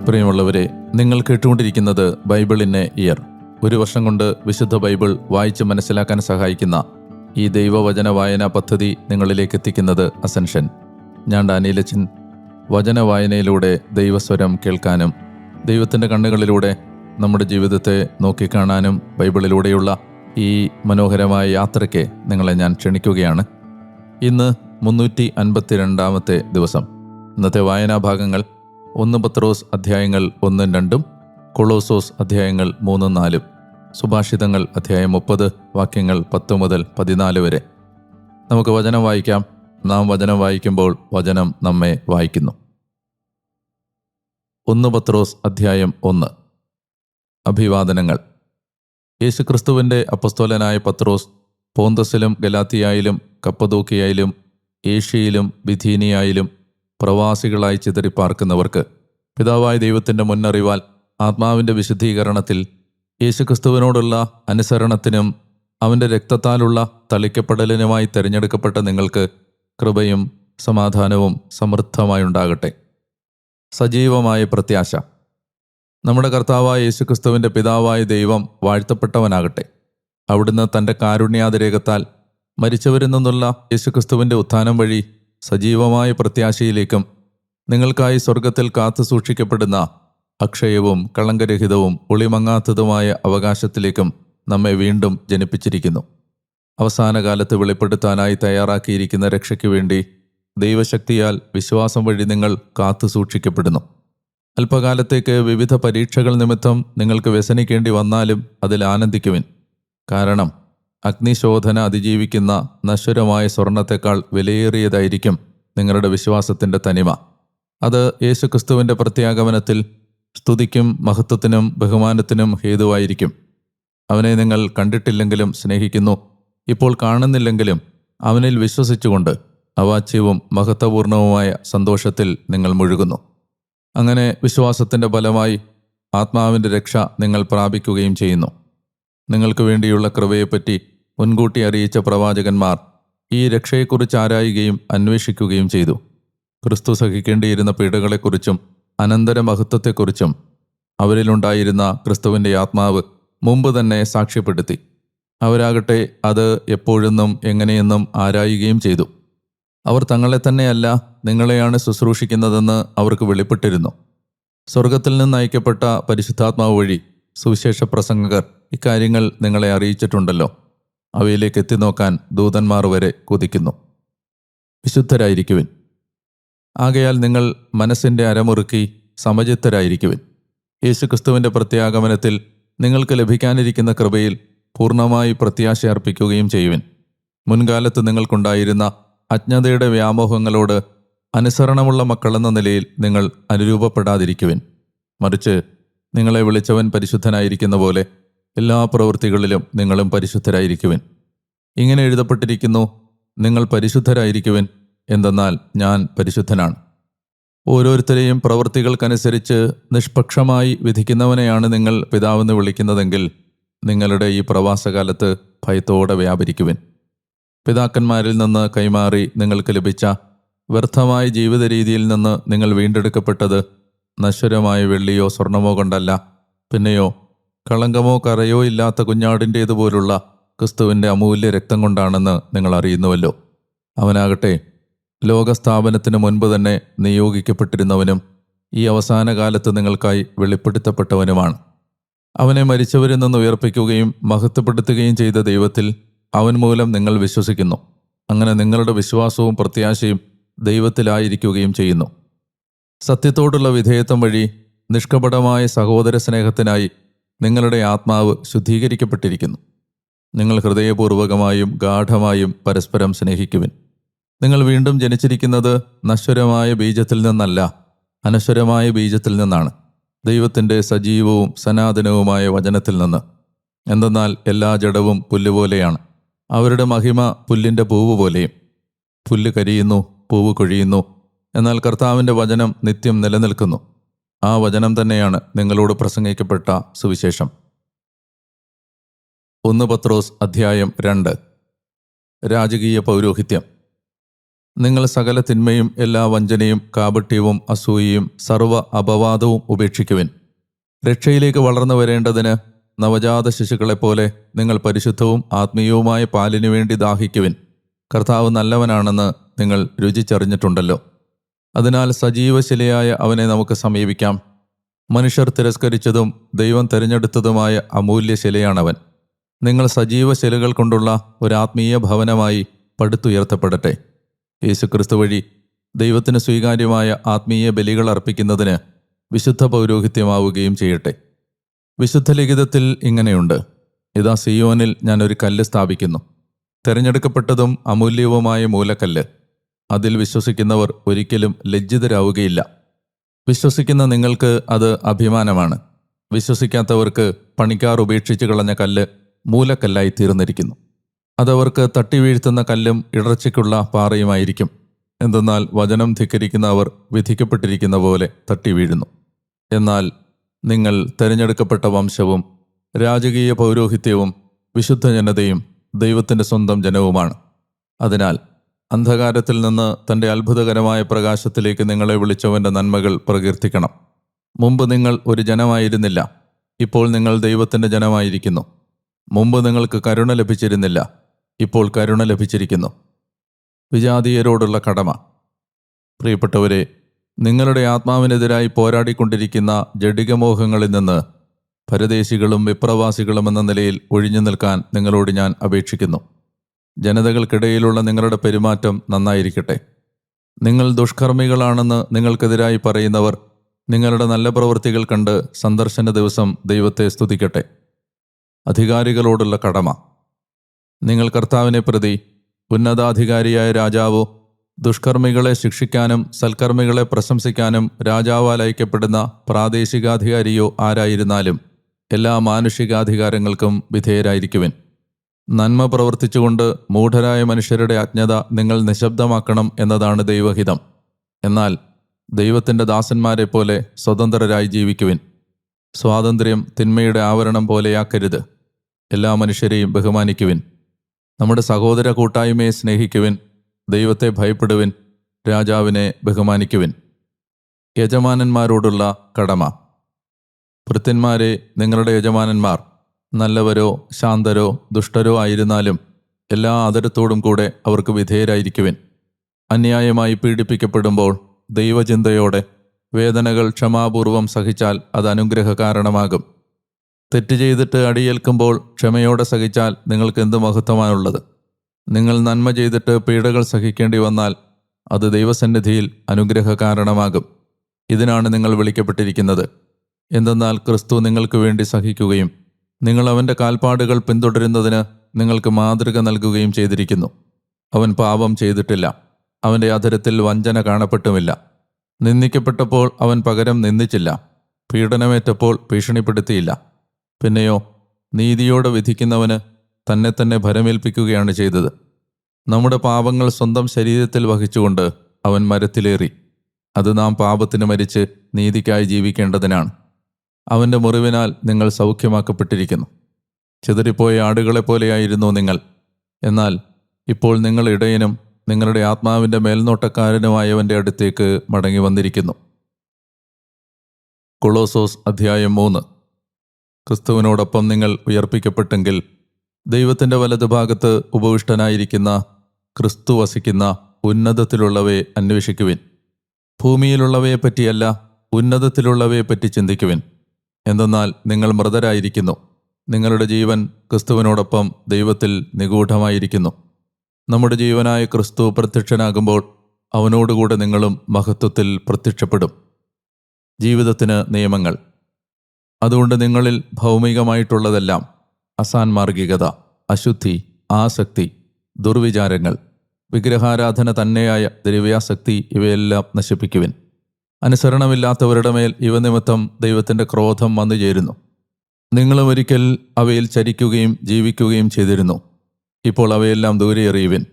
പ്രിയമുള്ളവരെ, നിങ്ങൾ കേട്ടുകൊണ്ടിരിക്കുന്നത് ബൈബിൾ ഇൻ എ ഇയർ. ഒരു വർഷം കൊണ്ട് വിശുദ്ധ ബൈബിൾ വായിച്ച് മനസ്സിലാക്കാൻ സഹായിക്കുന്ന ഈ ദൈവവചന വായനാ പദ്ധതി നിങ്ങളിലേക്ക് എത്തിക്കുന്നത് അസെൻഷൻ. ഞാൻ ഡാനിയലച്ചൻ. വചന വായനയിലൂടെ ദൈവസ്വരം കേൾക്കാനും ദൈവത്തിൻ്റെ കണ്ണുകളിലൂടെ നമ്മുടെ ജീവിതത്തെ നോക്കിക്കാണാനും ബൈബിളിലൂടെയുള്ള ഈ മനോഹരമായ യാത്രയ്ക്ക് നിങ്ങളെ ഞാൻ ക്ഷണിക്കുകയാണ്. ഇന്ന് 352 ദിവസം. ഇന്നത്തെ വായനാഭാഗങ്ങൾ 1 പത്രോസ് അധ്യായങ്ങൾ 1-2, കൊളോസോസ് അധ്യായങ്ങൾ 3-4, സുഭാഷിതങ്ങൾ അധ്യായം 30 വാക്യങ്ങൾ 10 മുതൽ 14 വരെ. നമുക്ക് വചനം വായിക്കാം. നാം വചനം വായിക്കുമ്പോൾ വചനം നമ്മെ വായിക്കുന്നു. 1 പത്രോസ് അധ്യായം 1. അഭിവാദനങ്ങൾ. യേശുക്രിസ്തുവിൻ്റെ അപ്പസ്തോലനായ പത്രോസ് പോന്തസിലും ഗലാത്തിയായിലും കപ്പദോക്കിയയിലും ഏഷ്യയിലും ബിഥീനിയായിലും പ്രവാസികളായി ചിതറിപ്പാർക്കുന്നവർക്ക് പിതാവായ ദൈവത്തിൻ്റെ മുന്നറിവാൽ ആത്മാവിൻ്റെ വിശുദ്ധീകരണത്തിൽ യേശുക്രിസ്തുവിനോടുള്ള അനുസരണത്തിനും അവൻ്റെ രക്തത്താലുള്ള തളിക്കപ്പെടലിനുമായി തിരഞ്ഞെടുക്കപ്പെട്ട നിങ്ങൾക്ക് കൃപയും സമാധാനവും സമൃദ്ധമായുണ്ടാകട്ടെ. സജീവമായ പ്രത്യാശ. നമ്മുടെ കർത്താവായ യേശുക്രിസ്തുവിൻ്റെ പിതാവായ ദൈവം വാഴ്ത്തപ്പെട്ടവനാകട്ടെ. അവിടുന്ന് തൻ്റെ കാരുണ്യാതിരേകത്താൽ മരിച്ചവരിൽ നിന്നുള്ള യേശുക്രിസ്തുവിൻ്റെ ഉത്ഥാനം വഴി സജീവമായ പ്രത്യാശയിലേക്കും നിങ്ങൾക്കായി സ്വർഗത്തിൽ കാത്തു സൂക്ഷിക്കപ്പെടുന്ന അക്ഷയവും കളങ്കരഹിതവും ഒളിമങ്ങാത്തതുമായ അവകാശത്തിലേക്കും നമ്മെ വീണ്ടും ജനിപ്പിച്ചിരിക്കുന്നു. അവസാന കാലത്ത് വെളിപ്പെടുത്താനായി തയ്യാറാക്കിയിരിക്കുന്ന രക്ഷയ്ക്ക് വേണ്ടി ദൈവശക്തിയാൽ വിശ്വാസം വഴി നിങ്ങൾ കാത്തു സൂക്ഷിക്കപ്പെടുന്നു. അല്പകാലത്തേക്ക് വിവിധ പരീക്ഷകൾ നിമിത്തം നിങ്ങൾക്ക് വ്യസനിക്കേണ്ടി വന്നാലും അതിൽ ആനന്ദിക്കുവിൻ. കാരണം അഗ്നിശോധന അതിജീവിക്കുന്ന നശ്വരമായ സ്വർണത്തെക്കാൾ വിലയേറിയതായിരിക്കും നിങ്ങളുടെ വിശ്വാസത്തിൻ്റെ തനിമ. അത് യേശുക്രിസ്തുവിൻ്റെ പ്രത്യാഗമനത്തിൽ സ്തുതിക്കും മഹത്വത്തിനും ബഹുമാനത്തിനും ഹേതുവായിരിക്കും. അവനെ നിങ്ങൾ കണ്ടിട്ടില്ലെങ്കിലും സ്നേഹിക്കുന്നു, ഇപ്പോൾ കാണുന്നില്ലെങ്കിലും അവനിൽ വിശ്വസിച്ചുകൊണ്ട് അവാച്യവും മഹത്വപൂർണവുമായ സന്തോഷത്തിൽ നിങ്ങൾ മുഴുകുന്നു. അങ്ങനെ വിശ്വാസത്തിൻ്റെ ഫലമായി ആത്മാവിൻ്റെ രക്ഷ നിങ്ങൾ പ്രാപിക്കുകയും ചെയ്യുന്നു. നിങ്ങൾക്ക് വേണ്ടിയുള്ള കൃപയെപ്പറ്റി മുൻകൂട്ടി അറിയിച്ച പ്രവാചകന്മാർ ഈ രക്ഷയെക്കുറിച്ച് ആരായുകയും അന്വേഷിക്കുകയും ചെയ്തു. ക്രിസ്തു സഹിക്കേണ്ടിയിരുന്ന പീഡകളെക്കുറിച്ചും അനന്തരമഹത്വത്തെക്കുറിച്ചും അവരിലുണ്ടായിരുന്ന ക്രിസ്തുവിൻ്റെ ആത്മാവ് മുമ്പ് തന്നെ സാക്ഷ്യപ്പെടുത്തി. അവരാകട്ടെ അത് എപ്പോഴെന്നും എങ്ങനെയെന്നും ആരായുകയും ചെയ്തു. അവർ തങ്ങളെ തന്നെയല്ല നിങ്ങളെയാണ് ശുശ്രൂഷിക്കുന്നതെന്ന് അവർക്ക് വെളിപ്പെട്ടിരുന്നു. സ്വർഗത്തിൽ നിന്ന് അയക്കപ്പെട്ട പരിശുദ്ധാത്മാവ് വഴി സുവിശേഷ പ്രസംഗകർ ഇക്കാര്യങ്ങൾ നിങ്ങളെ അറിയിച്ചിട്ടുണ്ടല്ലോ. അവയിലേക്ക് എത്തിനോക്കാൻ ദൂതന്മാർ വരെ കൊതിക്കുന്നു. വിശുദ്ധരായിരിക്കുവിൻ. ആകയാൽ നിങ്ങൾ മനസ്സിൻ്റെ അരമുറുക്കി സമചിത്തരായിരിക്കുവിൻ. യേശുക്രിസ്തുവിൻ്റെ പ്രത്യാഗമനത്തിൽ നിങ്ങൾക്ക് ലഭിക്കാനിരിക്കുന്ന കൃപയിൽ പൂർണ്ണമായി പ്രത്യാശ അർപ്പിക്കുകയും ചെയ്യുവിൻ. മുൻകാലത്ത് നിങ്ങൾക്കുണ്ടായിരുന്ന അജ്ഞതയുടെ വ്യാമോഹങ്ങളോട് അനുസരണമുള്ള മക്കളെന്ന നിലയിൽ നിങ്ങൾ അനുരൂപപ്പെടാതിരിക്കുവിൻ. മറിച്ച് നിങ്ങളെ വിളിച്ചവൻ പരിശുദ്ധനായിരിക്കുന്ന പോലെ എല്ലാ പ്രവൃത്തികളിലും നിങ്ങളും പരിശുദ്ധരായിരിക്കുവിൻ. ഇങ്ങനെ എഴുതപ്പെട്ടിരിക്കുന്നു, നിങ്ങൾ പരിശുദ്ധരായിരിക്കുവിൻ, എന്തെന്നാൽ ഞാൻ പരിശുദ്ധനാണ്. ഓരോരുത്തരെയും പ്രവൃത്തികൾക്കനുസരിച്ച് നിഷ്പക്ഷമായി വിധിക്കുന്നവനെയാണ് നിങ്ങൾ പിതാവെന്ന് വിളിക്കുന്നതെങ്കിൽ നിങ്ങളുടെ ഈ പ്രവാസകാലത്ത് ഭയത്തോടെ വ്യാപരിക്കുവിൻ. പിതാക്കന്മാരിൽ നിന്ന് കൈമാറി നിങ്ങൾക്ക് ലഭിച്ച വ്യർത്ഥമായ ജീവിത രീതിയിൽ നിന്ന് നിങ്ങൾ വീണ്ടെടുക്കപ്പെട്ടത് നശ്വരമായ വെള്ളിയോ സ്വർണമോ കൊണ്ടല്ല, പിന്നെയോ കളങ്കമോ കറയോ ഇല്ലാത്ത കുഞ്ഞാടിൻ്റേതുപോലുള്ള ക്രിസ്തുവിൻ്റെ അമൂല്യ രക്തം കൊണ്ടാണെന്ന് നിങ്ങൾ അറിയുന്നുവല്ലോ. അവനാകട്ടെ ലോകസ്ഥാപനത്തിന് മുൻപ് തന്നെ നിയോഗിക്കപ്പെട്ടിരുന്നവനും ഈ അവസാന കാലത്ത് നിങ്ങൾക്കായി വെളിപ്പെടുത്തപ്പെട്ടവനുമാണ്. അവനെ മരിച്ചവരിൽ നിന്ന് ഉയർപ്പിക്കുകയും മഹത്വപ്പെടുത്തുകയും ചെയ്ത ദൈവത്തിൽ അവൻ മൂലം നിങ്ങൾ വിശ്വസിക്കുന്നു. അങ്ങനെ നിങ്ങളുടെ വിശ്വാസവും പ്രത്യാശയും ദൈവത്തിലായിരിക്കുകയും ചെയ്യുന്നു. സത്യത്തോടുള്ള വിധേയത്വം വഴി നിഷ്കപടമായ സഹോദര സ്നേഹത്തിനായി നിങ്ങളുടെ ആത്മാവ് ശുദ്ധീകരിക്കപ്പെട്ടിരിക്കുന്നു. നിങ്ങൾ ഹൃദയപൂർവകമായും ഗാഢമായും പരസ്പരം സ്നേഹിക്കുവിൻ. നിങ്ങൾ വീണ്ടും ജനിച്ചിരിക്കുന്നത് നശ്വരമായ ബീജത്തിൽ നിന്നല്ല, അനശ്വരമായ ബീജത്തിൽ നിന്നാണ്, ദൈവത്തിൻ്റെ സജീവവും സനാതനവുമായ വചനത്തിൽ നിന്ന്. എന്തെന്നാൽ എല്ലാ ജഡവും പുല്ലുപോലെയാണ്, അവരുടെ മഹിമ പുല്ലിൻ്റെ പൂവ് പോലെയും. പുല്ല് കരിയുന്നു, പൂവ് കൊഴിയുന്നു, എന്നാൽ കർത്താവിൻ്റെ വചനം നിത്യം നിലനിൽക്കുന്നു. ആ വചനം തന്നെയാണ് നിങ്ങളോട് പ്രസംഗിക്കപ്പെട്ട സുവിശേഷം. 1 പത്രോസ് അധ്യായം 2. രാജകീയ പൗരോഹിത്യം. നിങ്ങൾ സകല തിന്മയും എല്ലാ വഞ്ചനയും കാപട്യവും അസൂയയും സർവ്വ അപവാദവും ഉപേക്ഷിക്കുവിൻ. രക്ഷയിലേക്ക് വളർന്നു വരേണ്ടതിന് നവജാത ശിശുക്കളെപ്പോലെ നിങ്ങൾ പരിശുദ്ധവും ആത്മീയവുമായ പാലിനു വേണ്ടി ദാഹിക്കുവിൻ. കർത്താവ് നല്ലവനാണെന്ന് നിങ്ങൾ രുചിച്ചറിഞ്ഞിട്ടുണ്ടല്ലോ. അതിനാൽ സജീവശിലയായ അവനെ നമുക്ക് സമീപിക്കാം. മനുഷ്യർ തിരസ്കരിച്ചതും ദൈവം തിരഞ്ഞെടുത്തതുമായ അമൂല്യശിലയാണവൻ. നിങ്ങൾ സജീവശിലകൾ കൊണ്ടുള്ള ഒരാത്മീയ ഭവനമായി പടുത്തുയർത്തപ്പെടട്ടെ. യേശുക്രിസ്തു വഴി ദൈവത്തിന് സ്വീകാര്യമായ ആത്മീയ ബലികൾ അർപ്പിക്കുന്നതിന് വിശുദ്ധ പൗരോഹിത്യമാവുകയും ചെയ്യട്ടെ. വിശുദ്ധ ലിഖിതത്തിൽ ഇങ്ങനെയുണ്ട്: ഇതാ സിയോനിൽ ഞാൻ ഒരു കല്ല് സ്ഥാപിക്കുന്നു, തിരഞ്ഞെടുക്കപ്പെട്ടതും അമൂല്യവുമായ മൂലക്കല്ല്. അതിൽ വിശ്വസിക്കുന്നവർ ഒരിക്കലും ലജ്ജിതരാവുകയില്ല. വിശ്വസിക്കുന്ന നിങ്ങൾക്ക് അത് അഭിമാനമാണ്. വിശ്വസിക്കാത്തവർക്ക് പണിക്കാർ ഉപേക്ഷിച്ച് കളഞ്ഞ കല്ല് മൂലക്കല്ലായി തീർന്നിരിക്കുന്നു. അതവർക്ക് തട്ടിവീഴ്ത്തുന്ന കല്ലും ഇടർച്ചയ്ക്കുള്ള പാറയുമായിരിക്കും. എന്തെന്നാൽ വചനം ധിക്കരിക്കുന്ന അവർ വിധിക്കപ്പെട്ടിരിക്കുന്ന പോലെ തട്ടിവീഴുന്നു. എന്നാൽ നിങ്ങൾ തിരഞ്ഞെടുക്കപ്പെട്ട വംശവും രാജകീയ പൗരോഹിത്യവും വിശുദ്ധ ജനതയും ദൈവത്തിൻ്റെ സ്വന്തം ജനവുമാണ്. അതിനാൽ അന്ധകാരത്തിൽ നിന്ന് തൻ്റെ അത്ഭുതകരമായ പ്രകാശത്തിലേക്ക് നിങ്ങളെ വിളിച്ചവൻ്റെ നന്മകൾ പ്രകീർത്തിക്കണം. മുമ്പ് നിങ്ങൾ ഒരു ജനമായിരുന്നില്ല, ഇപ്പോൾ നിങ്ങൾ ദൈവത്തിൻ്റെ ജനമായിരിക്കുന്നു. മുമ്പ് നിങ്ങൾക്ക് കരുണ ലഭിച്ചിരുന്നില്ല, ഇപ്പോൾ കരുണ ലഭിച്ചിരിക്കുന്നു. വിജാതീയരോടുള്ള കടമ. പ്രിയപ്പെട്ടവരെ, നിങ്ങളുടെ ആത്മാവിനെതിരായി പോരാടിക്കൊണ്ടിരിക്കുന്ന ജഡികമോഹങ്ങളിൽ നിന്ന് പരദേശികളും വിപ്രവാസികളും എന്ന നിലയിൽ ഒഴിഞ്ഞു നിൽക്കാൻ നിങ്ങളോട് ഞാൻ അപേക്ഷിക്കുന്നു. ജനതകൾക്കിടയിലുള്ള നിങ്ങളുടെ പെരുമാറ്റം നന്നായിരിക്കട്ടെ. നിങ്ങൾ ദുഷ്കർമ്മികളാണെന്ന് നിങ്ങൾക്കെതിരായി പറയുന്നവർ നിങ്ങളുടെ നല്ല പ്രവൃത്തികൾ കണ്ട് സന്ദർശന ദിവസം ദൈവത്തെ സ്തുതിക്കട്ടെ. അധികാരികളോടുള്ള കടമ. നിങ്ങൾ കർത്താവിനെ പ്രതി ഉന്നതാധികാരിയായ രാജാവോ ദുഷ്കർമ്മികളെ ശിക്ഷിക്കാനും സൽക്കർമ്മികളെ പ്രശംസിക്കാനും രാജാവാൽ അയക്കപ്പെടുന്ന പ്രാദേശികാധികാരിയോ ആരായിരുന്നാലും എല്ലാ മാനുഷികാധികാരങ്ങൾക്കും വിധേയരായിരിക്കുവിൻ. നന്മ പ്രവർത്തിച്ചുകൊണ്ട് മൂഢരായ മനുഷ്യരുടെ അജ്ഞത നിങ്ങൾ നിശബ്ദമാക്കണം എന്നതാണ് ദൈവഹിതം. എന്നാൽ ദൈവത്തിൻ്റെ ദാസന്മാരെ പോലെ സ്വതന്ത്രരായി ജീവിക്കുവിൻ. സ്വാതന്ത്ര്യം തിന്മയുടെ ആവരണം പോലെയാക്കരുത്. എല്ലാ മനുഷ്യരെയും ബഹുമാനിക്കുവിൻ. നമ്മുടെ സഹോദര കൂട്ടായ്മയെ സ്നേഹിക്കുവിൻ. ദൈവത്തെ ഭയപ്പെടുവിൻ. രാജാവിനെ ബഹുമാനിക്കുവിൻ. യജമാനന്മാരോടുള്ള കടമ. ഭൃത്യന്മാരെ, നിങ്ങളുടെ യജമാനന്മാർ നല്ലവരോ ശാന്തരോ ദുഷ്ടരോ ആയിരുന്നാലും എല്ലാ ആദരത്തോടും കൂടെ അവർക്ക് വിധേയരായിരിക്കുവിൻ. അന്യായമായി പീഡിപ്പിക്കപ്പെടുമ്പോൾ ദൈവചിന്തയോടെ വേദനകൾ ക്ഷമാപൂർവം സഹിച്ചാൽ അത് അനുഗ്രഹ കാരണമാകും. തെറ്റ് ചെയ്തിട്ട് അടിയേൽക്കുമ്പോൾ ക്ഷമയോടെ സഹിച്ചാൽ നിങ്ങൾക്ക് എന്ത് മഹത്വമാണുള്ളത്. നിങ്ങൾ നന്മ ചെയ്തിട്ട് പീഡകൾ സഹിക്കേണ്ടി വന്നാൽ അത് ദൈവസന്നിധിയിൽ അനുഗ്രഹ കാരണമാകും. ഇതിനാണ് നിങ്ങൾ വിളിക്കപ്പെട്ടിരിക്കുന്നത്. എന്തെന്നാൽ ക്രിസ്തു നിങ്ങൾക്ക് വേണ്ടി സഹിക്കുകയും നിങ്ങൾ അവൻ്റെ കാൽപ്പാടുകൾ പിന്തുടരുന്നതിന് നിങ്ങൾക്ക് മാതൃക നൽകുകയും ചെയ്തിരിക്കുന്നു. അവൻ പാപം ചെയ്തിട്ടില്ല, അവൻ്റെ അധരത്തിൽ വഞ്ചന കാണപ്പെട്ടുമില്ല. നിന്ദിക്കപ്പെട്ടപ്പോൾ അവൻ പകരം നിന്ദിച്ചില്ല, പീഡനമേറ്റപ്പോൾ ഭീഷണിപ്പെടുത്തിയില്ല. പിന്നെയോ നീതിയോടെ വിധിക്കുന്നവന് തന്നെ തന്നെ ഭരമേൽപ്പിക്കുകയാണ് ചെയ്തത്. നമ്മുടെ പാപങ്ങൾ സ്വന്തം ശരീരത്തിൽ വഹിച്ചുകൊണ്ട് അവൻ മരത്തിലേറി. അത് നാം പാപത്തിന് മരിച്ച് നീതിക്കായി ജീവിക്കേണ്ടതിനാണ്. അവൻ്റെ മുറിവിനാൽ നിങ്ങൾ സൗഖ്യമാക്കപ്പെട്ടിരിക്കുന്നു. ചിതറിപ്പോയ ആടുകളെപ്പോലെയായിരുന്നു നിങ്ങൾ. എന്നാൽ ഇപ്പോൾ നിങ്ങൾ ഇടയനും നിങ്ങളുടെ ആത്മാവിൻ്റെ മേൽനോട്ടക്കാരനുമായവൻ്റെ അടുത്തേക്ക് മടങ്ങി വന്നിരിക്കുന്നു. കൊളോസോസ് അധ്യായം 3. ക്രിസ്തുവിനോടൊപ്പം നിങ്ങൾ ഉയർപ്പിക്കപ്പെട്ടെങ്കിൽ ദൈവത്തിൻ്റെ വലതുഭാഗത്ത് ഉപവിഷ്ടനായിരിക്കുന്ന ക്രിസ്തു വസിക്കുന്ന ഉന്നതത്തിലുള്ളവയെ അന്വേഷിക്കുവിൻ. ഭൂമിയിലുള്ളവയെപ്പറ്റിയല്ല, ഉന്നതത്തിലുള്ളവയെപ്പറ്റി ചിന്തിക്കുവിൻ. എന്തെന്നാൽ നിങ്ങൾ മൃതരായിരിക്കുന്നു. നിങ്ങളുടെ ജീവൻ ക്രിസ്തുവിനോടൊപ്പം ദൈവത്തിൽ നിഗൂഢമായിരിക്കുന്നു. നമ്മുടെ ജീവനായ ക്രിസ്തു പ്രത്യക്ഷനാകുമ്പോൾ അവനോടുകൂടെ നിങ്ങളും മഹത്വത്തിൽ പ്രത്യക്ഷപ്പെടും. ജീവിതത്തിന് നിയമങ്ങൾ. അതുകൊണ്ട് നിങ്ങളിൽ ഭൗമികമായിട്ടുള്ളതെല്ലാം, അസാൻമാർഗികത, അശുദ്ധി, ആസക്തി, ദുർവിചാരങ്ങൾ, വിഗ്രഹാരാധന തന്നെയായ ദ്രവ്യാസക്തി ഇവയെല്ലാം നശിപ്പിക്കുവിൻ. അനുസരണമില്ലാത്തവരുടെ മേൽ ഇവ നിമിത്തം ദൈവത്തിൻ്റെ ക്രോധം വന്നു ചേരുന്നു. നിങ്ങളും ഒരിക്കൽ അവയിൽ ചരിക്കുകയും ജീവിക്കുകയും ചെയ്തിരുന്നു. ഇപ്പോൾ അവയെല്ലാം ദൂരെ എറിയുവിൻ.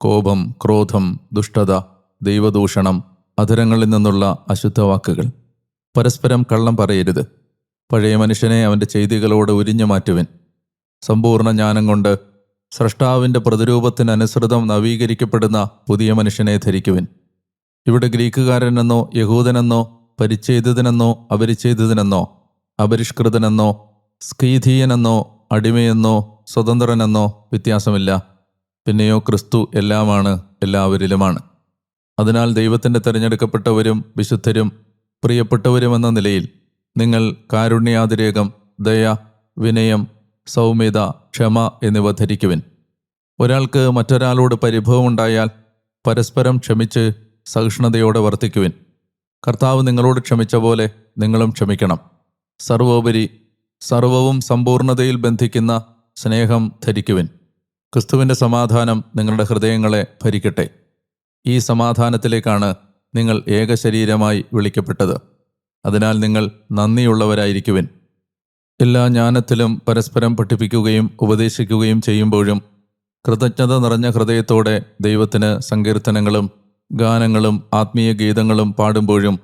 കോപം, ക്രോധം, ദുഷ്ടത, ദൈവദൂഷണം, അധരങ്ങളിൽ നിന്നുള്ള അശുദ്ധവാക്കുകൾ. പരസ്പരം കള്ളം പറയരുത്. പഴയ മനുഷ്യനെ അവൻ്റെ ചെയ്തികളോട് ഉരിഞ്ഞു മാറ്റുവിൻ. സമ്പൂർണ്ണ ജ്ഞാനം കൊണ്ട് സ്രഷ്ടാവിൻ്റെ പ്രതിരൂപത്തിനനുസൃതം നവീകരിക്കപ്പെടുന്ന പുതിയ മനുഷ്യനെ ധരിക്കുവിൻ. ഇവിടെ ഗ്രീക്കുകാരനെന്നോ യഹൂദനെന്നോ പരിച്ഛേദിതനെന്നോ അപരിച്ഛേദിതനെന്നോ അപരിഷ്കൃതനെന്നോ സ്കീഥീയനെന്നോ അടിമയെന്നോ സ്വതന്ത്രനെന്നോ വ്യത്യാസമില്ല. പിന്നെയോ ക്രിസ്തു എല്ലാമാണ്, എല്ലാവരിലുമാണ്. അതിനാൽ ദൈവത്തിൻ്റെ തിരഞ്ഞെടുക്കപ്പെട്ടവരും വിശുദ്ധരും പ്രിയപ്പെട്ടവരുമെന്ന നിലയിൽ നിങ്ങൾ കാരുണ്യാതിരേകം, ദയ, വിനയം, സൗമ്യത, ക്ഷമ എന്നിവ ധരിക്കുവിൻ. ഒരാൾക്ക് മറ്റൊരാളോട് പരിഭവമുണ്ടായാൽ പരസ്പരം ക്ഷമിച്ച് സഹിഷ്ണുതയോടെ വർത്തിക്കുവിൻ. കർത്താവ് നിങ്ങളോട് ക്ഷമിച്ച പോലെ നിങ്ങളും ക്ഷമിക്കണം. സർവോപരി സർവവും സമ്പൂർണതയിൽ ബന്ധിക്കുന്ന സ്നേഹം ധരിക്കുവിൻ. ക്രിസ്തുവിൻ്റെ സമാധാനം നിങ്ങളുടെ ഹൃദയങ്ങളെ ഭരിക്കട്ടെ. ഈ സമാധാനത്തിലേക്കാണ് നിങ്ങൾ ഏകശരീരമായി വിളിക്കപ്പെട്ടത്. അതിനാൽ നിങ്ങൾ നന്ദിയുള്ളവരായിരിക്കുവിൻ. എല്ലാ ജ്ഞാനത്തിലും പരസ്പരം പഠിപ്പിക്കുകയും ഉപദേശിക്കുകയും ചെയ്യുമ്പോഴും കൃതജ്ഞത നിറഞ്ഞ ഹൃദയത്തോടെ ദൈവത്തിന് സങ്കീർത്തനങ്ങളും ഗാനങ്ങളും ആത്മീയ ഗീതങ്ങളും പാടുമ്പോഴും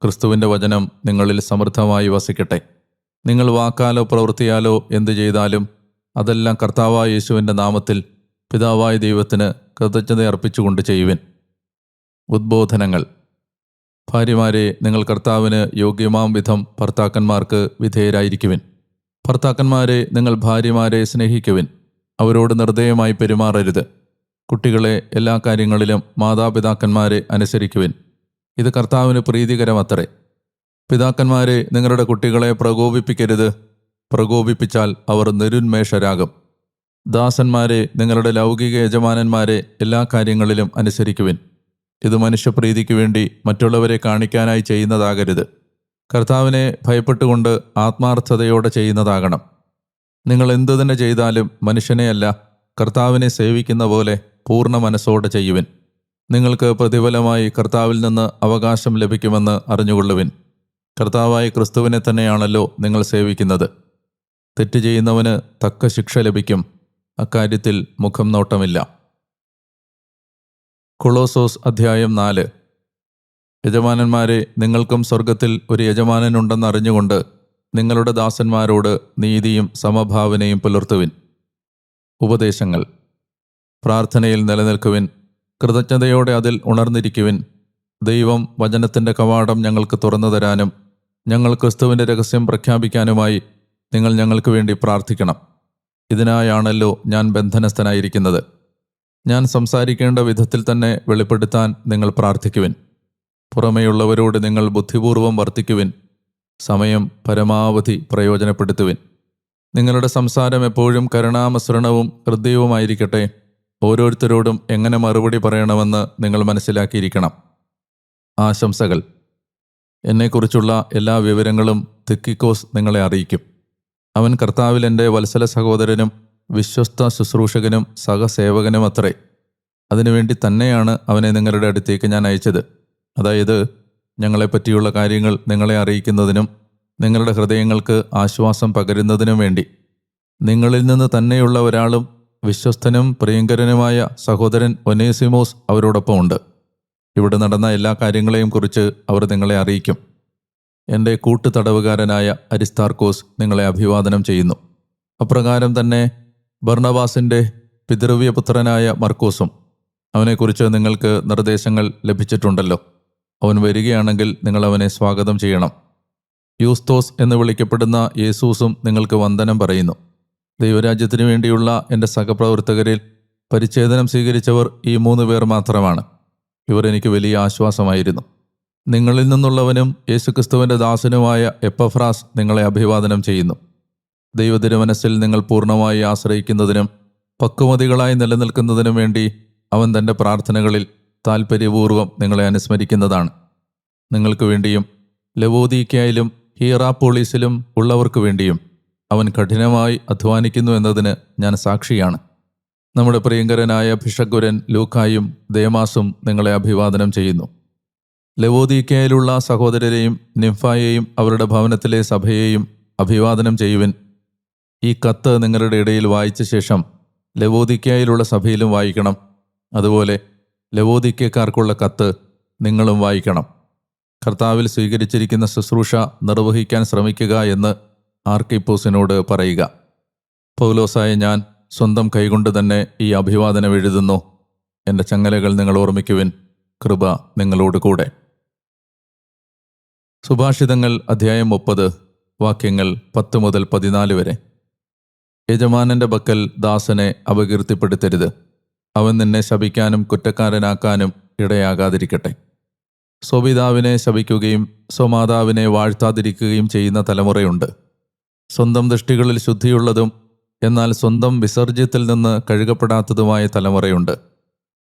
ക്രിസ്തുവിൻ്റെ വചനം നിങ്ങളിൽ സമൃദ്ധമായി വസിക്കട്ടെ. നിങ്ങൾ വാക്കാലോ പ്രവൃത്തിയാലോ എന്തു ചെയ്താലും അതെല്ലാം കർത്താവായ യേശുവിൻ്റെ നാമത്തിൽ പിതാവായ ദൈവത്തിന് കൃതജ്ഞത അർപ്പിച്ചുകൊണ്ട് ചെയ്യുവിൻ. ഉദ്ബോധനങ്ങൾ. ഭാര്യമാരെ, നിങ്ങൾ കർത്താവിന് യോഗ്യമാം വിധം ഭർത്താക്കന്മാർക്ക് വിധേയരായിരിക്കുവിൻ. ഭർത്താക്കന്മാരെ, നിങ്ങൾ ഭാര്യമാരെ സ്നേഹിക്കുവിൻ. അവരോട് നിർദ്ദയമായി പെരുമാറരുത്. കുട്ടികളെ, എല്ലാ കാര്യങ്ങളിലും മാതാപിതാക്കന്മാരെ അനുസരിക്കുവിൻ. ഇത് കർത്താവിന് പ്രീതികരമത്രേ. പിതാക്കന്മാരെ, നിങ്ങളുടെ കുട്ടികളെ പ്രകോപിപ്പിക്കരുത്. പ്രകോപിപ്പിച്ചാൽ അവർ നിരുന്മേഷരാകും. ദാസന്മാരെ, നിങ്ങളുടെ ലൗകിക യജമാനന്മാരെ എല്ലാ കാര്യങ്ങളിലും അനുസരിക്കുവിൻ. ഇത് മനുഷ്യപ്രീതിക്ക് വേണ്ടി മറ്റുള്ളവരെ കാണിക്കാനായി ചെയ്യുന്നതാകരുത്. കർത്താവിനെ ഭയപ്പെട്ടുകൊണ്ട് ആത്മാർത്ഥതയോടെ ചെയ്യുന്നതാകണം. നിങ്ങൾ എന്തു തന്നെ ചെയ്താലും മനുഷ്യനെയല്ല, കർത്താവിനെ സേവിക്കുന്ന പോലെ പൂർണ്ണ മനസ്സോടെ ചെയ്യുവിൻ. നിങ്ങൾക്ക് പ്രതിഫലമായി കർത്താവിൽ നിന്ന് അവകാശം ലഭിക്കുമെന്ന് അറിഞ്ഞുകൊള്ളുവിൻ. കർത്താവായ ക്രിസ്തുവിനെ തന്നെയാണല്ലോ നിങ്ങൾ സേവിക്കുന്നത്. തെറ്റ് ചെയ്യുന്നവന് തക്ക ശിക്ഷ ലഭിക്കും. അക്കാര്യത്തിൽ മുഖം നോട്ടമില്ല. കൊളോസോസ് അധ്യായം 4. യജമാനന്മാരെ, നിങ്ങൾക്കും സ്വർഗത്തിൽ ഒരു യജമാനനുണ്ടെന്നറിഞ്ഞുകൊണ്ട് നിങ്ങളുടെ ദാസന്മാരോട് നീതിയും സമഭാവനയും പുലർത്തുവിൻ. ഉപദേശങ്ങൾ. പ്രാർത്ഥനയിൽ നിലനിൽക്കുവിൻ. കൃതജ്ഞതയോടെ അതിൽ ഉണർന്നിരിക്കുവിൻ. ദൈവം വചനത്തിൻ്റെ കവാടം ഞങ്ങൾക്ക് തുറന്നു തരാനും ഞങ്ങൾ ക്രിസ്തുവിൻ്റെ രഹസ്യം പ്രഖ്യാപിക്കാനുമായി നിങ്ങൾ ഞങ്ങൾക്ക് വേണ്ടി പ്രാർത്ഥിക്കണം. ഇതിനായാണല്ലോ ഞാൻ ബന്ധനസ്ഥനായിരിക്കുന്നത്. ഞാൻ സംസാരിക്കേണ്ട വിധത്തിൽ തന്നെ വെളിപ്പെടുത്താൻ നിങ്ങൾ പ്രാർത്ഥിക്കുവിൻ. പുറമേയുള്ളവരോട് നിങ്ങൾ ബുദ്ധിപൂർവം വർത്തിക്കുവിൻ. സമയം പരമാവധി പ്രയോജനപ്പെടുത്തുവിൻ. നിങ്ങളുടെ സംസാരം എപ്പോഴും കരുണാമസൃണവും ഹൃദ്യവുമായിരിക്കട്ടെ. ഓരോരുത്തരോടും എങ്ങനെ മറുപടി പറയണമെന്ന് നിങ്ങൾ മനസ്സിലാക്കിയിരിക്കണം. ആശംസകൾ. എന്നെക്കുറിച്ചുള്ള എല്ലാ വിവരങ്ങളും തിക്കിക്കോസ് നിങ്ങളെ അറിയിക്കും. അവൻ കർത്താവിൽ എൻ്റെ വത്സല സഹോദരനും വിശ്വസ്ത ശുശ്രൂഷകനും സഹസേവകനും അത്രേ. അതിനുവേണ്ടി തന്നെയാണ് അവനെ നിങ്ങളുടെ അടുത്തേക്ക് ഞാൻ അയച്ചത്. അതായത്, ഞങ്ങളെപ്പറ്റിയുള്ള കാര്യങ്ങൾ നിങ്ങളെ അറിയിക്കുന്നതിനും നിങ്ങളുടെ ഹൃദയങ്ങൾക്ക് ആശ്വാസം പകരുന്നതിനും വേണ്ടി. നിങ്ങളിൽ നിന്ന് തന്നെയുള്ള ഒരാളും വിശ്വസ്തനും പ്രിയങ്കരനുമായ സഹോദരൻ ഒനേസിമോസ് അവരോടൊപ്പം ഉണ്ട്. ഇവിടെ നടന്ന എല്ലാ കാര്യങ്ങളെയും കുറിച്ച് അവർ നിങ്ങളെ അറിയിക്കും. എൻ്റെ കൂട്ടുതടവുകാരനായ അരിസ്താർക്കോസ് നിങ്ങളെ അഭിവാദനം ചെയ്യുന്നു. അപ്രകാരം തന്നെ ബർണബാസിൻ്റെ പിതൃവ്യപുത്രനായ മർക്കോസും. അവനെക്കുറിച്ച് നിങ്ങൾക്ക് നിർദ്ദേശങ്ങൾ ലഭിച്ചിട്ടുണ്ടല്ലോ. അവൻ വരികയാണെങ്കിൽ നിങ്ങൾ അവനെ സ്വാഗതം ചെയ്യണം. യൂസ്തോസ് എന്ന് വിളിക്കപ്പെടുന്ന യേസൂസും നിങ്ങൾക്ക് വന്ദനം പറയുന്നു. ദൈവരാജ്യത്തിനു വേണ്ടിയുള്ള എൻ്റെ സഹപ്രവർത്തകരിൽ പരിച്ഛേദനം സ്വീകരിച്ചവർ ഈ 3 പേർ മാത്രമാണ്. ഇവർ എനിക്ക് വലിയ ആശ്വാസമായിരുന്നു. നിങ്ങളിൽ നിന്നുള്ളവനും യേശുക്രിസ്തുവിൻ്റെ ദാസനുമായ എപ്പഫ്രാസ് നിങ്ങളെ അഭിവാദനം ചെയ്യുന്നു. ദൈവതിരുമനസ്സിൽ നിങ്ങൾ പൂർണ്ണമായി ആശ്രയിക്കുന്നതിനും പക്വമതികളായി നിലനിൽക്കുന്നതിനും വേണ്ടി അവൻ തൻ്റെ പ്രാർത്ഥനകളിൽ താൽപ്പര്യപൂർവ്വം നിങ്ങളെ അനുസ്മരിക്കുന്നതാണ്. നിങ്ങൾക്ക് വേണ്ടിയും ലവോദീക്കയിലും ഹീറാപ്പോളീസിലും ഉള്ളവർക്ക് വേണ്ടിയും അവൻ കഠിനമായി അധ്വാനിക്കുന്നു എന്നതിന് ഞാൻ സാക്ഷിയാണ്. നമ്മുടെ പ്രിയങ്കരനായ ഭിഷഗ്വരൻ ലൂക്കായും ദേമാസും നിങ്ങളെ അഭിവാദനം ചെയ്യുന്നു. ലവോദീക്കയിലുള്ള സഹോദരരെയും നിംഫായെയും അവരുടെ ഭവനത്തിലെ സഭയെയും അഭിവാദനം ചെയ്യുവിൻ. ഈ കത്ത് നിങ്ങളുടെ ഇടയിൽ വായിച്ച ശേഷം ലവോദീക്കയിലുള്ള സഭയിലും വായിക്കണം. അതുപോലെ ലവോദീക്കക്കാർക്കുള്ള കത്ത് നിങ്ങളും വായിക്കണം. കർത്താവിൽ സ്വീകരിച്ചിരിക്കുന്ന ശുശ്രൂഷ നിർവഹിക്കാൻ ശ്രമിക്കുക എന്ന് ആർക്കിപ്പോസിനോട് പറയുക. പൗലോസായ ഞാൻ സ്വന്തം കൈകൊണ്ട് തന്നെ ഈ അഭിവാദനം എഴുതുന്നു. എൻ്റെ ചങ്ങലകൾ നിങ്ങൾ ഓർമ്മിക്കുവിൻ, കൃപ നിങ്ങളോട് കൂടെ. സുഭാഷിതങ്ങൾ അധ്യായം 30, വാക്യങ്ങൾ 10 മുതൽ 14 വരെ. യജമാനന്റെ പക്കൽ ദാസനെ അപകീർത്തിപ്പെടുത്തരുത്. അവൻ നിന്നെ ശപിക്കാനും കുറ്റക്കാരനാക്കാനും ഇടയാകാതിരിക്കട്ടെ. സ്വപിതാവിനെ ശപിക്കുകയും സ്വമാതാവിനെ വാഴ്ത്താതിരിക്കുകയും ചെയ്യുന്ന തലമുറയുണ്ട്. സ്വന്തം ദൃഷ്ടികളിൽ ശുദ്ധിയുള്ളതും എന്നാൽ സ്വന്തം വിസർജ്യത്തിൽ നിന്ന് കഴുകപ്പെടാത്തതുമായ തലമുറയുണ്ട്.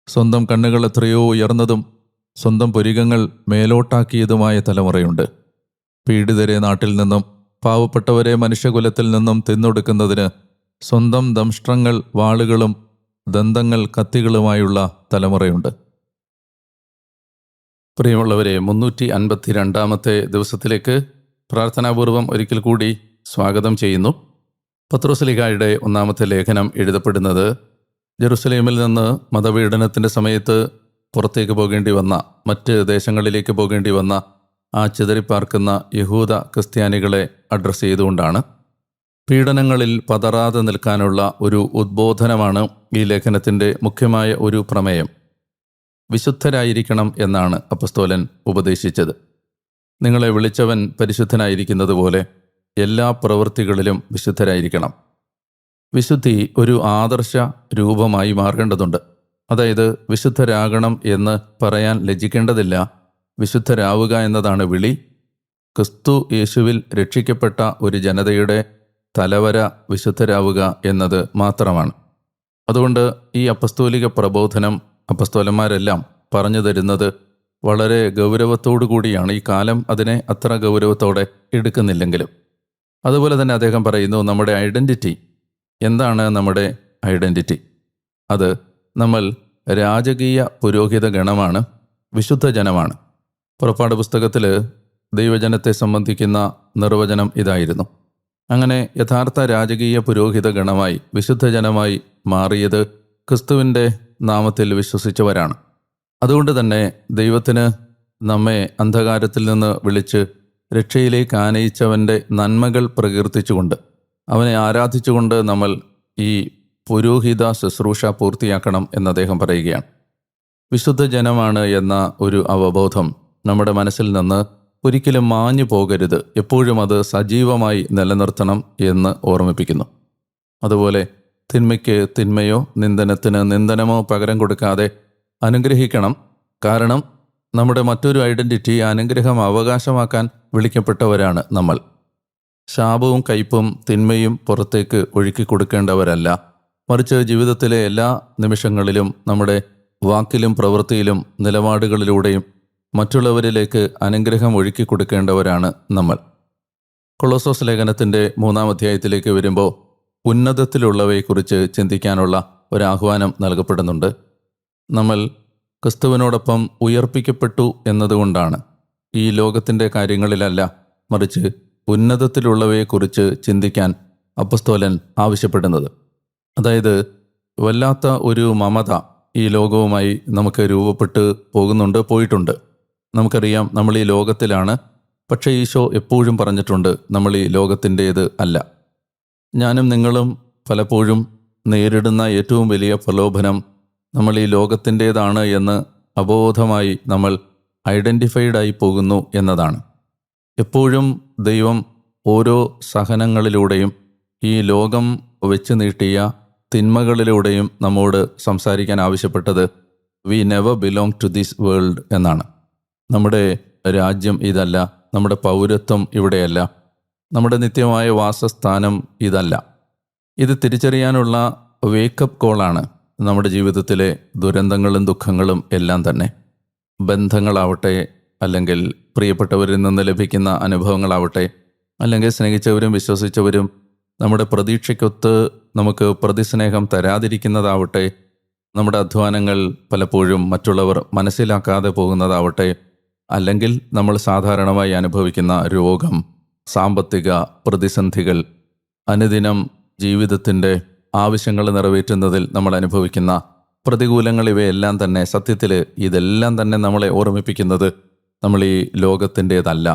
സ്വന്തം കണ്ണുകൾ എത്രയോ ഉയർന്നതും സ്വന്തം പുരികങ്ങൾ മേലോട്ടാക്കിയതുമായ തലമുറയുണ്ട്. പീഡിതരെ നാട്ടിൽ നിന്നും പാവപ്പെട്ടവരെ മനുഷ്യകുലത്തിൽ നിന്നും തിന്നൊടുക്കുന്നതിന് സ്വന്തം ദംഷ്ട്രങ്ങൾ വാളുകളും ദന്തങ്ങൾ കത്തികളുമായുള്ള തലമുറയുണ്ട്. പ്രിയമുള്ളവരെ, 352 ദിവസത്തിലേക്ക് പ്രാർത്ഥനാപൂർവം ഒരിക്കൽ കൂടി സ്വാഗതം ചെയ്യുന്നു. പത്രോസ്ലീഹായുടെ 1-ാമത്തെ ലേഖനം എഴുതപ്പെടുന്നത് ജെറുസലേമിൽ നിന്ന് മതപീഡനത്തിൻ്റെ സമയത്ത് പുറത്തേക്ക് പോകേണ്ടി വന്ന, മറ്റ് ദേശങ്ങളിലേക്ക് പോകേണ്ടി വന്ന ആ ചിതറിപ്പാർക്കുന്ന യഹൂദ ക്രിസ്ത്യാനികളെ അഡ്രസ്സ് ചെയ്തുകൊണ്ടാണ്. പീഡനങ്ങളിൽ പതറാതെ നിൽക്കാനുള്ള ഒരു ഉദ്ബോധനമാണ് ഈ ലേഖനത്തിൻ്റെ മുഖ്യമായ ഒരു പ്രമേയം. വിശുദ്ധരായിരിക്കണം എന്നാണ് അപ്പസ്തോലൻ ഉപദേശിച്ചത്. നിങ്ങളെ വിളിച്ചവൻ പരിശുദ്ധനായിരിക്കുന്നത് പോലെ എല്ലാ പ്രവൃത്തികളിലും വിശുദ്ധരായിരിക്കണം. വിശുദ്ധി ഒരു ആദർശ രൂപമായി മാറേണ്ടതുണ്ട്. അതായത് വിശുദ്ധരാകണം എന്ന് പറയാൻ ലജ്ജിക്കേണ്ടതില്ല. വിശുദ്ധരാവുക എന്നതാണ് വിളി. ക്രിസ്തു യേശുവിൽ രക്ഷിക്കപ്പെട്ട ഒരു ജനതയുടെ തലവര വിശുദ്ധരാവുക എന്നത് മാത്രമാണ്. അതുകൊണ്ട് ഈ അപ്പസ്തോലിക പ്രബോധനം അപ്പസ്തോലന്മാരെല്ലാം പറഞ്ഞു തരുന്നത് വളരെ ഗൗരവത്തോടു കൂടിയാണ്. ഈ കാലം അതിനെ അത്ര ഗൗരവത്തോടെ എടുക്കുന്നില്ലെങ്കിലും. അതുപോലെ തന്നെ അദ്ദേഹം പറയുന്നു, നമ്മുടെ ഐഡൻറ്റിറ്റി എന്താണ്? നമ്മുടെ ഐഡൻറ്റിറ്റി അത് നമ്മൾ രാജകീയ പുരോഹിത ഗണമാണ്, വിശുദ്ധ ജനമാണ്. പുറപ്പാട് പുസ്തകത്തിൽ ദൈവജനത്തെ സംബന്ധിക്കുന്ന നിർവചനം ഇതായിരുന്നു. അങ്ങനെ യഥാർത്ഥ രാജകീയ പുരോഹിത ഗണമായി വിശുദ്ധ ജനമായി മാറിയത് ക്രിസ്തുവിൻ്റെ നാമത്തിൽ വിശ്വസിച്ചവരാണ്. അതുകൊണ്ട് തന്നെ ദൈവത്തിന് നമ്മെ അന്ധകാരത്തിൽ നിന്ന് വിളിച്ച് രക്ഷയിലേക്ക് ആനയിച്ചവൻ്റെ നന്മകൾ പ്രകീർത്തിച്ചുകൊണ്ട് അവനെ ആരാധിച്ചുകൊണ്ട് നമ്മൾ ഈ പുരോഹിത ശുശ്രൂഷ പൂർത്തിയാക്കണം എന്ന് അദ്ദേഹം പറയുകയാണ്. വിശുദ്ധ ജനമാണ് എന്ന ഒരു അവബോധം നമ്മുടെ മനസ്സിൽ നിന്ന് ഒരിക്കലും മാഞ്ഞു പോകരുത്. എപ്പോഴും അത് സജീവമായി നിലനിർത്തണം എന്ന് ഓർമ്മിപ്പിക്കുന്നു. അതുപോലെ തിന്മയ്ക്ക് തിന്മയോ നിന്ദനത്തിന് നിന്ദനമോ പകരം കൊടുക്കാതെ അനുഗ്രഹിക്കണം. കാരണം നമ്മുടെ മറ്റൊരു ഐഡൻറ്റിറ്റി അനുഗ്രഹം അവകാശമാക്കാൻ വിളിക്കപ്പെട്ടവരാണ് നമ്മൾ. ശാപവും കയ്പും തിന്മയും പുറത്തേക്ക് ഒഴുക്കി കൊടുക്കേണ്ടവരല്ല. മറിച്ച് ജീവിതത്തിലെ എല്ലാ നിമിഷങ്ങളിലും നമ്മുടെ വാക്കിലും പ്രവൃത്തിയിലും നിലപാടുകളിലൂടെയും മറ്റുള്ളവരിലേക്ക് അനുഗ്രഹം ഒഴുക്കി കൊടുക്കേണ്ടവരാണ് നമ്മൾ. കൊളോസോസ് ലേഖനത്തിൻ്റെ 3-ാം അധ്യായത്തിലേക്ക് വരുമ്പോൾ ഉന്നതത്തിലുള്ളവയെക്കുറിച്ച് ചിന്തിക്കാനുള്ള ഒരാഹ്വാനം നൽകപ്പെടുന്നുണ്ട്. നമ്മൾ ക്രിസ്തുവിനോടൊപ്പം ഉയർപ്പിക്കപ്പെട്ടു എന്നതുകൊണ്ടാണ് ഈ ലോകത്തിൻ്റെ കാര്യങ്ങളിലല്ല, മറിച്ച് ഉന്നതത്തിലുള്ളവയെക്കുറിച്ച് ചിന്തിക്കാൻ അപ്പസ്തോലൻ ആവശ്യപ്പെടുന്നത്. അതായത് വല്ലാത്ത ഒരു മമത ഈ ലോകവുമായി നമുക്ക് രൂപപ്പെട്ട് പോയിട്ടുണ്ട്. നമുക്കറിയാം നമ്മൾ ഈ ലോകത്തിലാണ്. പക്ഷേ ഈശോ എപ്പോഴും പറഞ്ഞിട്ടുണ്ട് നമ്മൾ ഈ ലോകത്തിൻ്റേത് അല്ല. ഞാനും നിങ്ങളും പലപ്പോഴും നേരിടുന്ന ഏറ്റവും വലിയ പ്രലോഭനം നമ്മൾ ഈ ലോകത്തിൻ്റേതാണ് എന്ന് അബോധമായി നമ്മൾ ഐഡൻറ്റിഫൈഡായി പോകുന്നു എന്നതാണ്. എപ്പോഴും ദൈവം ഓരോ സഹനങ്ങളിലൂടെയും ഈ ലോകം വെച്ച് നീട്ടിയ തിന്മകളിലൂടെയും നമ്മോട് സംസാരിക്കാൻ ആവശ്യപ്പെട്ടത് we never belong to this world എന്നാണ്. നമ്മുടെ രാജ്യം ഇതല്ല, നമ്മുടെ പൗരത്വം ഇവിടെയല്ല, നമ്മുടെ നിത്യമായ വാസസ്ഥാനം ഇതല്ല. ഇത് തിരിച്ചറിയാനുള്ള വേക്കപ്പ് കോളാണ് നമ്മുടെ ജീവിതത്തിലെ ദുരന്തങ്ങളും ദുഃഖങ്ങളും എല്ലാം തന്നെ. ബന്ധങ്ങളാവട്ടെ, അല്ലെങ്കിൽ പ്രിയപ്പെട്ടവരിൽ നിന്ന് ലഭിക്കുന്ന അനുഭവങ്ങളാവട്ടെ, അല്ലെങ്കിൽ സ്നേഹിച്ചവരും വിശ്വസിച്ചവരും നമ്മുടെ പ്രതീക്ഷയ്ക്കൊത്ത് നമുക്ക് പ്രതിസ്നേഹം തരാതിരിക്കുന്നതാവട്ടെ, നമ്മുടെ അധ്വാനങ്ങൾ പലപ്പോഴും മറ്റുള്ളവർ മനസ്സിലാക്കാതെ പോകുന്നതാവട്ടെ, അല്ലെങ്കിൽ നമ്മൾ സാധാരണമായി അനുഭവിക്കുന്ന രോഗം, സാമ്പത്തിക പ്രതിസന്ധികൾ, അനുദിനം ജീവിതത്തിൻ്റെ ആവശ്യങ്ങൾ നിറവേറ്റുന്നതിൽ നമ്മൾ അനുഭവിക്കുന്ന പ്രതികൂലങ്ങൾ, ഇവയെല്ലാം തന്നെ സത്യത്തിൽ ഇതെല്ലാം തന്നെ നമ്മളെ ഓർമ്മിപ്പിക്കുന്നത് നമ്മൾ ഈ ലോകത്തിൻ്റേതല്ല,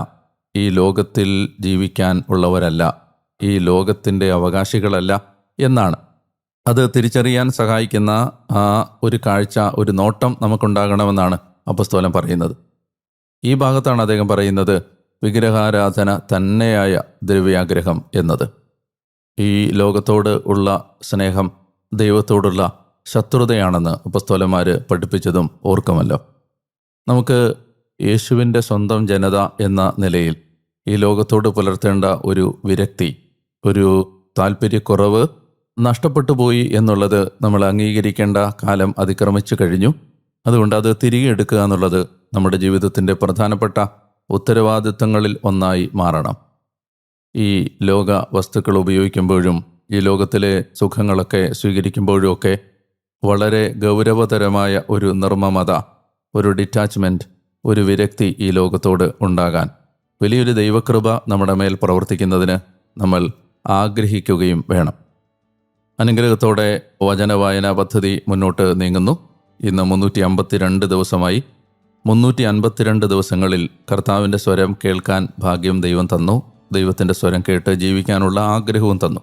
ഈ ലോകത്തിൽ ജീവിക്കാൻ ഉള്ളവരല്ല, ഈ ലോകത്തിൻ്റെ അവകാശികളല്ല എന്നാണ്. അത് തിരിച്ചറിയാൻ സഹായിക്കുന്ന ആ ഒരു കാഴ്ച, ഒരു നോട്ടം നമുക്കുണ്ടാകണമെന്നാണ് അപ്പസ്തോലൻ പറയുന്നത്. ഈ ഭാഗത്താണ് അദ്ദേഹം പറയുന്നത് വിഗ്രഹാരാധന തന്നെയായ ദ്രവ്യാഗ്രഹം എന്നത്. ഈ ലോകത്തോട് ഉള്ള സ്നേഹം ദൈവത്തോടുള്ള ശത്രുതയാണെന്ന് അപ്പസ്തോലന്മാർ പഠിപ്പിച്ചതും ഓർക്കുമല്ലോ. നമുക്ക് യേശുവിൻ്റെ സ്വന്തം ജനത എന്ന നിലയിൽ ഈ ലോകത്തോട് പുലർത്തേണ്ട ഒരു വിരക്തി, ഒരു താല്പര്യക്കുറവ് നഷ്ടപ്പെട്ടു പോയി എന്നുള്ളത് നമ്മൾ അംഗീകരിക്കേണ്ട കാലം അതിക്രമിച്ചു കഴിഞ്ഞു. അതുകൊണ്ട് അത് തിരികെ എടുക്കുക എന്നുള്ളത് നമ്മുടെ ജീവിതത്തിൻ്റെ പ്രധാനപ്പെട്ട ഉത്തരവാദിത്തങ്ങളിൽ ഒന്നായി മാറണം. ഈ ലോക വസ്തുക്കൾ ഉപയോഗിക്കുമ്പോഴും ഈ ലോകത്തിലെ സുഖങ്ങളൊക്കെ സ്വീകരിക്കുമ്പോഴും ഒക്കെ വളരെ ഗൗരവതരമായ ഒരു നിർമ്മമത, ഒരു ഡിറ്റാച്ച്മെൻറ്റ്, ഒരു വിരക്തി ഈ ലോകത്തോട് ഉണ്ടാകാൻ വലിയൊരു ദൈവകൃപ നമ്മുടെ മേൽ പ്രവർത്തിക്കുന്നതിന് നമ്മൾ ആഗ്രഹിക്കുകയും വേണം. അനുഗ്രഹത്തോടെ വചനവായനാ പദ്ധതി മുന്നോട്ട് നീങ്ങുന്നു. ഇന്ന് 352 ദിവസമായി. 352 ദിവസങ്ങളിൽ കർത്താവിൻ്റെ സ്വരം കേൾക്കാൻ ഭാഗ്യം ദൈവം തന്നു. ദൈവത്തിൻ്റെ സ്വരം കേട്ട് ജീവിക്കാനുള്ള ആഗ്രഹവും തന്നു.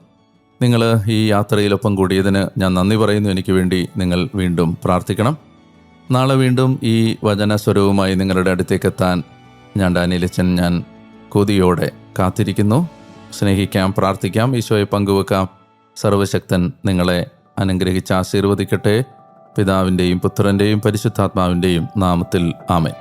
നിങ്ങൾ ഈ യാത്രയിലൊപ്പം കൂടിയതിന് ഞാൻ നന്ദി പറയുന്നു. എനിക്ക് വേണ്ടി നിങ്ങൾ വീണ്ടും പ്രാർത്ഥിക്കണം. നാളെ വീണ്ടും ഈ വചനസ്വരവുമായി നിങ്ങളുടെ അടുത്തേക്കെത്താൻ ഞാൻ കൊതിയോടെ കാത്തിരിക്കുന്നു. സ്നേഹിക്കാം, പ്രാർത്ഥിക്കാം, ഈശോയെ പങ്കുവെക്കാം. സർവശക്തൻ നിങ്ങളെ അനുഗ്രഹിച്ച് ആശീർവദിക്കട്ടെ. പിതാവിൻ്റെയും പുത്രൻ്റെയും പരിശുദ്ധാത്മാവിൻ്റെയും നാമത്തിൽ ആമേൻ.